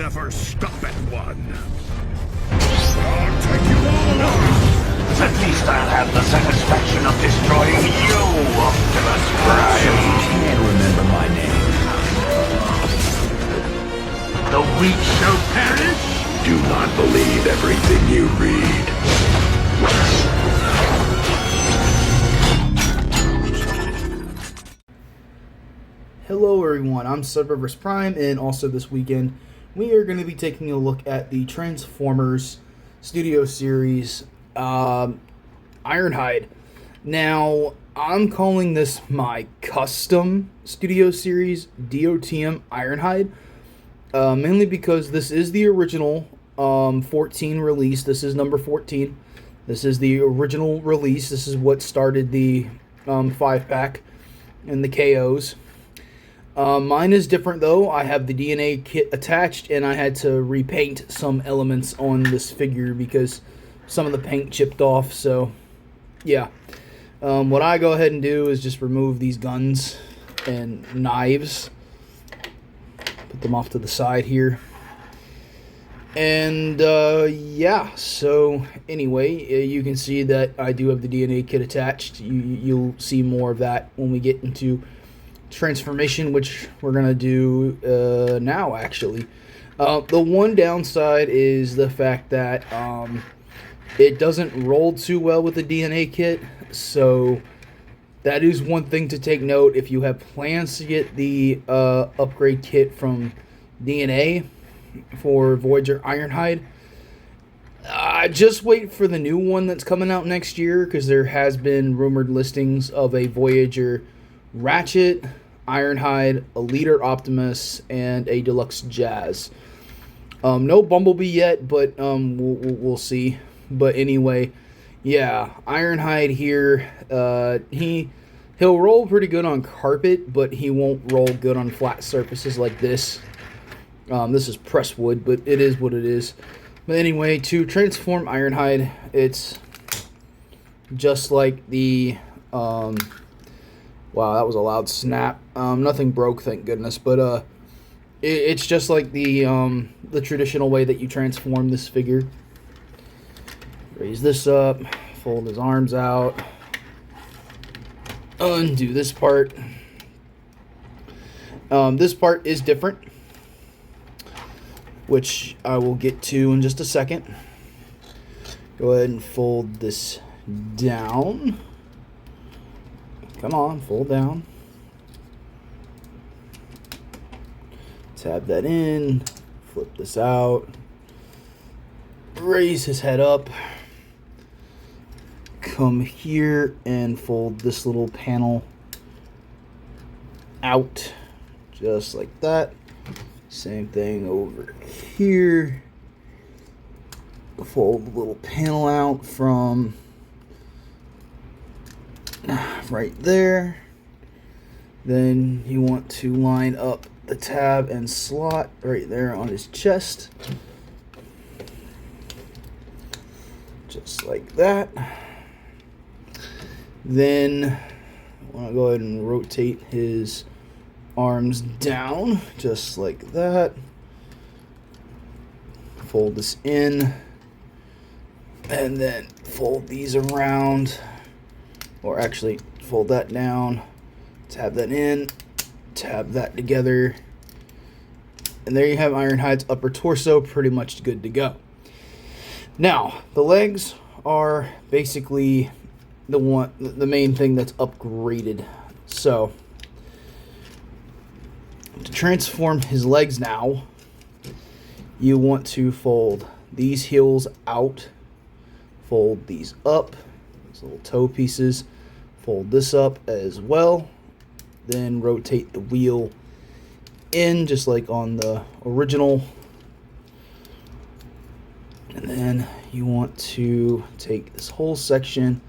never stop at one. I'll take you all on. At least I'll have the satisfaction of destroying you, Optimus Prime. You can't remember my name. The weak shall perish? Do not believe everything you read. Hello everyone, I'm Subreverse Prime, and also this weekend we are going to be taking a look at the Transformers Studio Series Ironhide. Now, I'm calling this my custom Studio Series DOTM Ironhide, mainly because this is the original 14 release. This is number 14. This is the original release. This is what started the 5-pack and the KOs. Mine is different though. I have the DNA kit attached, and I had to repaint some elements on this figure because some of the paint chipped off. So yeah, what I go ahead and do is just remove these guns and knives, put them off to the side here, and yeah, so anyway, you can see that I do have the DNA kit attached. You'll see more of that when we get into transformation, which we're gonna do now actually. The one downside is the fact that it doesn't roll too well with the DNA kit, so that is one thing to take note if you have plans to get the upgrade kit from DNA for Voyager Ironhide. Just wait for the new one that's coming out next year, because there has been rumored listings of a Voyager Ratchet, Ironhide, a Leader Optimus, and a Deluxe Jazz. No Bumblebee yet, but we'll see. But anyway, yeah, Ironhide here. He'll roll pretty good on carpet, but he won't roll good on flat surfaces like this. This is pressed wood, but it is what it is. But anyway, to transform Ironhide, it's just like the wow, that was a loud snap. Nothing broke, thank goodness. But it's just like the traditional way that you transform this figure. Raise this up, fold his arms out, undo this part. This part is different, which I will get to in just a second. Go ahead and fold this down. Come on, fold down. Tab that in, flip this out, raise his head up, come here and fold this little panel out, just like that. Same thing over here. Fold the little panel out from right there. Then you want to line up the tab and slot right there on his chest, just like that. Then I want to go ahead and rotate his arms down just like that. Fold this in, and then fold these around. Or actually, fold that down, tab that in, tab that together, and there you have Ironhide's upper torso pretty much good to go. Now, the legs are basically the main thing that's upgraded. So, to transform his legs now, you want to fold these heels out, fold these up, these little toe pieces, fold this up as well, then rotate the wheel in just like on the original, and then you want to take this whole section,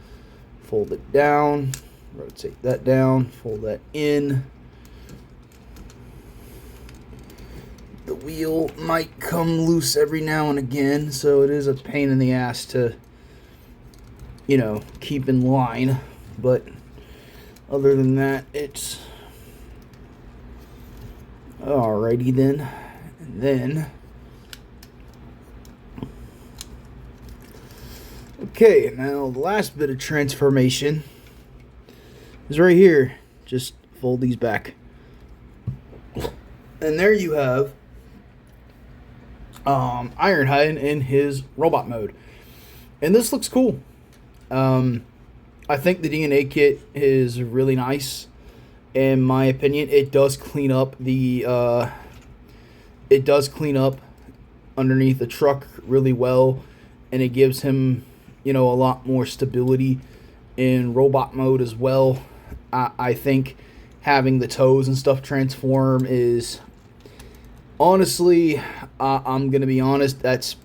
fold it down, rotate that down, fold that in. The wheel might come loose every now and again, so it is a pain in the ass to, keep in line. But other than that, it's alrighty then. And then Okay, now the last bit of transformation is right here. Just fold these back. And there you have Ironhide in his robot mode. And this looks cool. I think the DNA kit is really nice. In my opinion, it does clean up the underneath the truck really well, and it gives him, a lot more stability in robot mode as well. I think having the toes and stuff transform is, honestly, I'm gonna be honest, that's a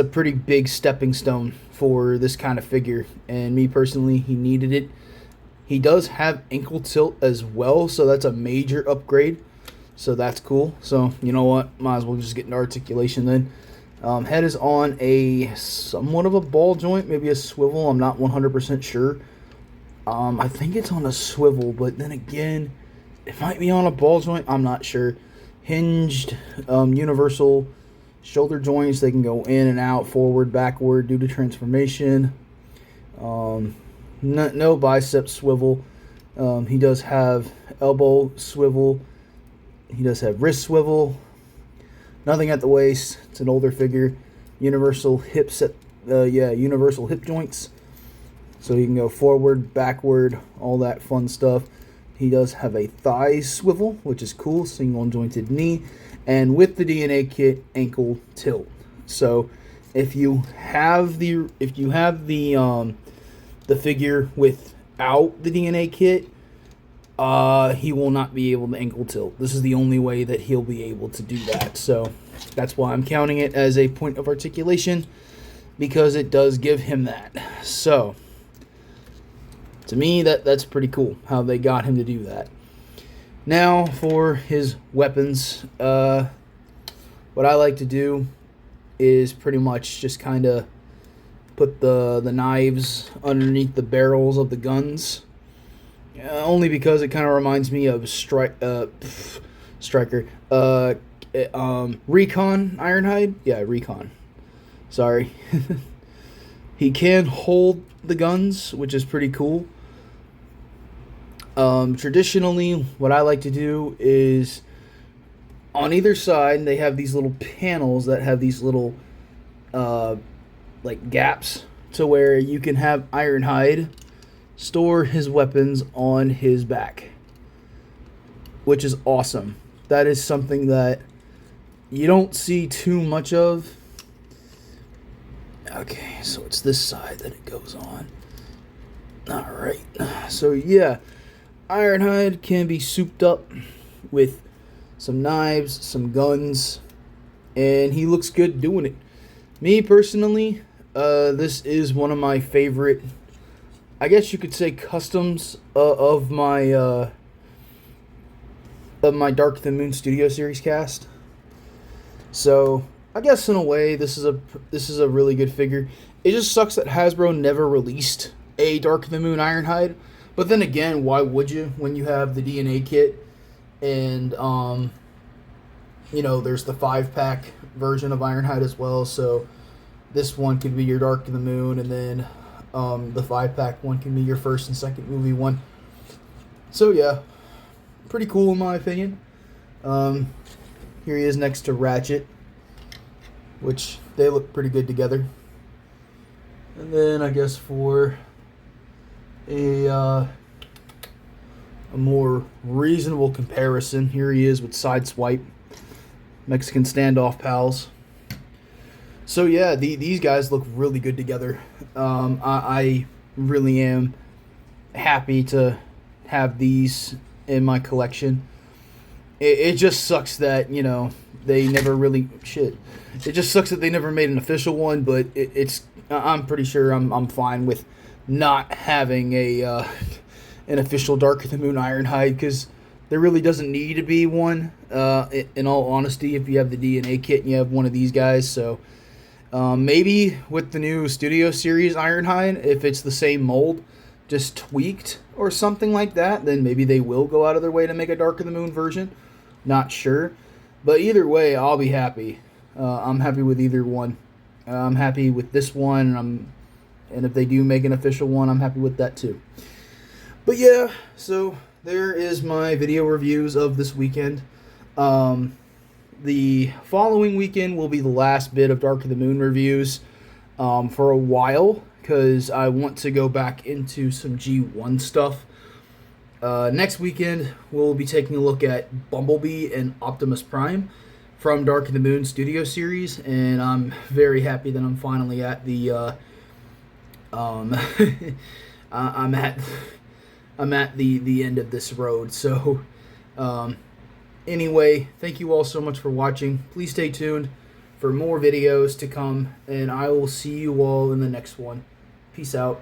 pretty big stepping stone for this kind of figure, and me personally, he needed it. He does have ankle tilt as well, so that's a major upgrade. So that's cool. So, you know what? Might as well just get into articulation then. Head is on a somewhat of a ball joint, maybe a swivel. I'm not 100% sure. I think it's on a swivel, but then again, it might be on a ball joint. I'm not sure. Hinged, universal shoulder joints. They can go in and out, forward, backward due to transformation. No bicep swivel. He does have elbow swivel. He does have wrist swivel. Nothing at the waist. It's an older figure. Universal hip universal hip joints. So he can go forward, backward, all that fun stuff. He does have a thigh swivel, which is cool. Single jointed knee, and with the DNA kit, ankle tilt. So if you have the figure without the DNA kit, he will not be able to ankle tilt. This is the only way that he'll be able to do that. So that's why I'm counting it as a point of articulation, because it does give him that. So to me, that's pretty cool how they got him to do that. Now for his weapons, what I like to do is pretty much just kind of put the knives underneath the barrels of the guns. Only because it kind of reminds me of Striker. Recon Ironhide? Yeah, Recon. Sorry. He can hold the guns, which is pretty cool. Traditionally, what I like to do is on either side, they have these little panels that have these little like gaps to where you can have Ironhide store his weapons on his back, which is awesome. That is something that you don't see too much of. Okay, so it's this side that it goes on. Alright, so yeah, Ironhide can be souped up with some knives, some guns, and he looks good doing it. Me personally, this is one of my favorite, I guess you could say, customs of my Dark the Moon Studio Series cast. So I guess in a way, this is a really good figure. It just sucks that Hasbro never released a Dark the Moon Ironhide. But then again, why would you when you have the DNA kit and there's the 5-pack version of Ironhide as well. So this one could be your Dark the Moon, and then the 5-pack one can be your first and second movie one. So yeah, pretty cool in my opinion. Here he is next to Ratchet, which they look pretty good together. And then I guess for a more reasonable comparison, here he is with Sideswipe, Mexican Standoff pals. So yeah, these guys look really good together. I really am happy to have these in my collection. It just sucks that they never really It just sucks that they never made an official one, but I'm pretty sure I'm fine with not having an official Dark of the Moon Ironhide, because there really doesn't need to be one. In all honesty, if you have the DNA kit and you have one of these guys, so maybe with the new Studio Series Ironhide, if it's the same mold, just tweaked or something like that, then maybe they will go out of their way to make a Dark of the Moon version. Not sure, but either way, I'll be happy. I'm happy with either one. I'm happy with this one. And if they do make an official one, I'm happy with that too. But yeah, so there is my video reviews of this weekend. The following weekend will be the last bit of Dark of the Moon reviews for a while, because I want to go back into some G1 stuff. Next weekend, we'll be taking a look at Bumblebee and Optimus Prime from Dark of the Moon Studio Series, and I'm very happy that I'm finally at the I'm at the end of this road. So anyway, thank you all so much for watching. Please stay tuned for more videos to come, and I will see you all in the next one. Peace out.